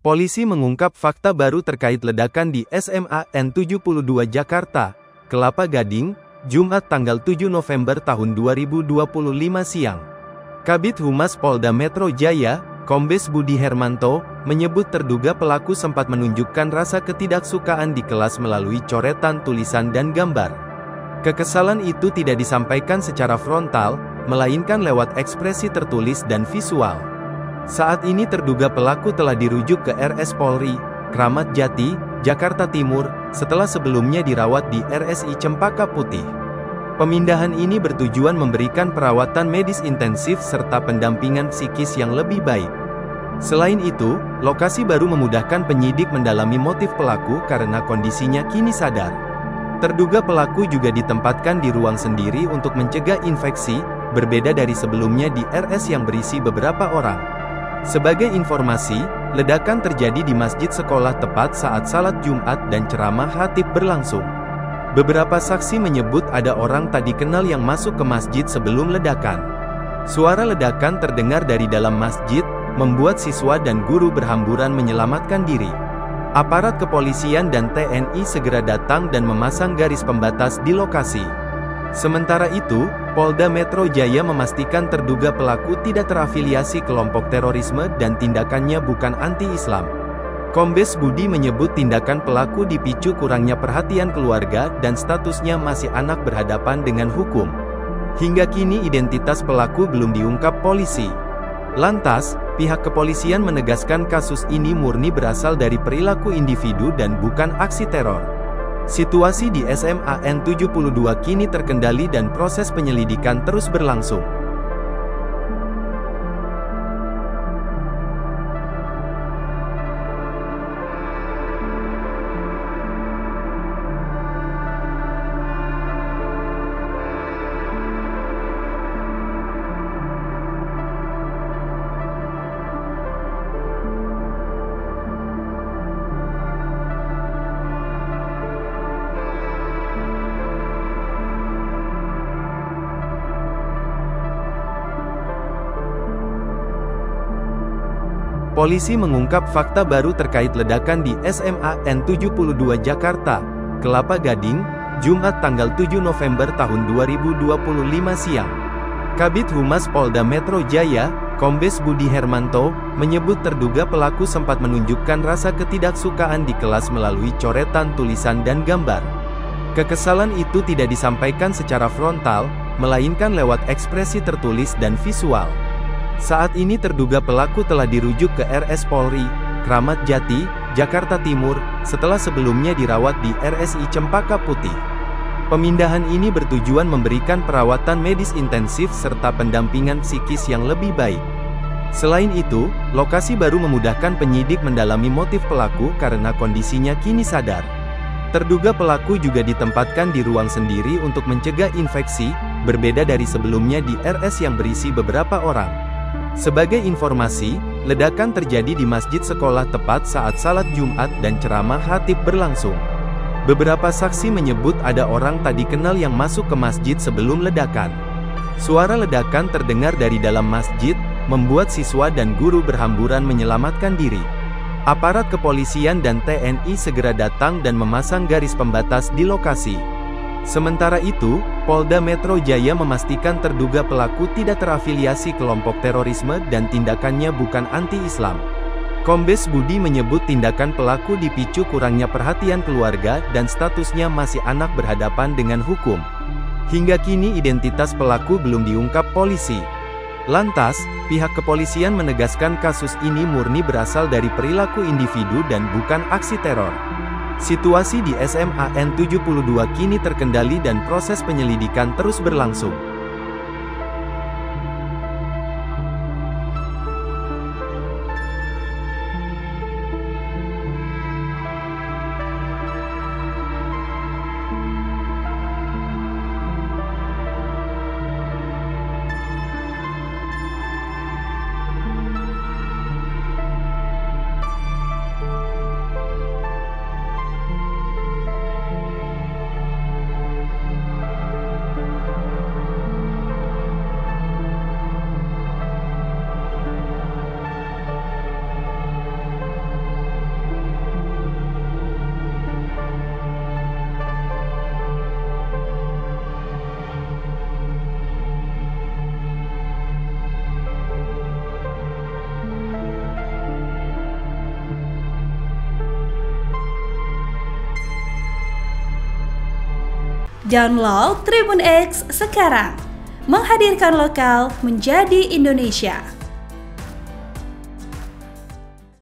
Polisi mengungkap fakta baru terkait ledakan di SMA N72 Jakarta, Kelapa Gading, Jumat tanggal 7 November tahun 2025 siang. Kabid Humas Polda Metro Jaya, Kombes Budi Hermanto, menyebut terduga pelaku sempat menunjukkan rasa ketidaksukaan di kelas melalui coretan tulisan dan gambar. Kekesalan itu tidak disampaikan secara frontal, melainkan lewat ekspresi tertulis dan visual. Saat ini terduga pelaku telah dirujuk ke RS Polri, Kramat Jati, Jakarta Timur, setelah sebelumnya dirawat di RSI Cempaka Putih. Pemindahan ini bertujuan memberikan perawatan medis intensif serta pendampingan psikis yang lebih baik. Selain itu, lokasi baru memudahkan penyidik mendalami motif pelaku karena kondisinya kini sadar. Terduga pelaku juga ditempatkan di ruang sendiri untuk mencegah infeksi, berbeda dari sebelumnya di RS yang berisi beberapa orang. Sebagai informasi, ledakan terjadi di masjid sekolah tepat saat salat Jumat dan ceramah khatib berlangsung. Beberapa saksi menyebut ada orang tak dikenal yang masuk ke masjid sebelum ledakan. Suara ledakan terdengar dari dalam masjid, membuat siswa dan guru berhamburan menyelamatkan diri. Aparat kepolisian dan TNI segera datang dan memasang garis pembatas di lokasi. Sementara itu, Polda Metro Jaya memastikan terduga pelaku tidak terafiliasi kelompok terorisme dan tindakannya bukan anti-Islam. Kombes Budi menyebut tindakan pelaku dipicu kurangnya perhatian keluarga dan statusnya masih anak berhadapan dengan hukum. Hingga kini identitas pelaku belum diungkap polisi. Lantas, pihak kepolisian menegaskan kasus ini murni berasal dari perilaku individu dan bukan aksi teror. Situasi di SMA N72 kini terkendali dan proses penyelidikan terus berlangsung. Polisi mengungkap fakta baru terkait ledakan di SMA N72 Jakarta, Kelapa Gading, Jumat tanggal 7 November tahun 2025 siang. Kabid Humas Polda Metro Jaya, Kombes Budi Hermanto, menyebut terduga pelaku sempat menunjukkan rasa ketidaksukaan di kelas melalui coretan tulisan dan gambar. Kekesalan itu tidak disampaikan secara frontal, melainkan lewat ekspresi tertulis dan visual. Saat ini terduga pelaku telah dirujuk ke RS Polri, Kramat Jati, Jakarta Timur, setelah sebelumnya dirawat di RSI Cempaka Putih. Pemindahan ini bertujuan memberikan perawatan medis intensif serta pendampingan psikis yang lebih baik. Selain itu, lokasi baru memudahkan penyidik mendalami motif pelaku karena kondisinya kini sadar. Terduga pelaku juga ditempatkan di ruang sendiri untuk mencegah infeksi, berbeda dari sebelumnya di RS yang berisi beberapa orang. Sebagai informasi, ledakan terjadi di masjid sekolah tepat saat salat Jumat dan ceramah khatib berlangsung. Beberapa saksi menyebut ada orang tak dikenal yang masuk ke masjid sebelum ledakan. Suara ledakan terdengar dari dalam masjid, membuat siswa dan guru berhamburan menyelamatkan diri. Aparat kepolisian dan TNI segera datang dan memasang garis pembatas di lokasi. Sementara itu, Polda Metro Jaya memastikan terduga pelaku tidak terafiliasi kelompok terorisme dan tindakannya bukan anti-Islam. Kombes Budi menyebut tindakan pelaku dipicu kurangnya perhatian keluarga dan statusnya masih anak berhadapan dengan hukum. Hingga kini identitas pelaku belum diungkap polisi. Lantas, pihak kepolisian menegaskan kasus ini murni berasal dari perilaku individu dan bukan aksi teror. Situasi di SMA N72 kini terkendali dan proses penyelidikan terus berlangsung. Download Tribun X sekarang. Menghadirkan lokal menjadi Indonesia.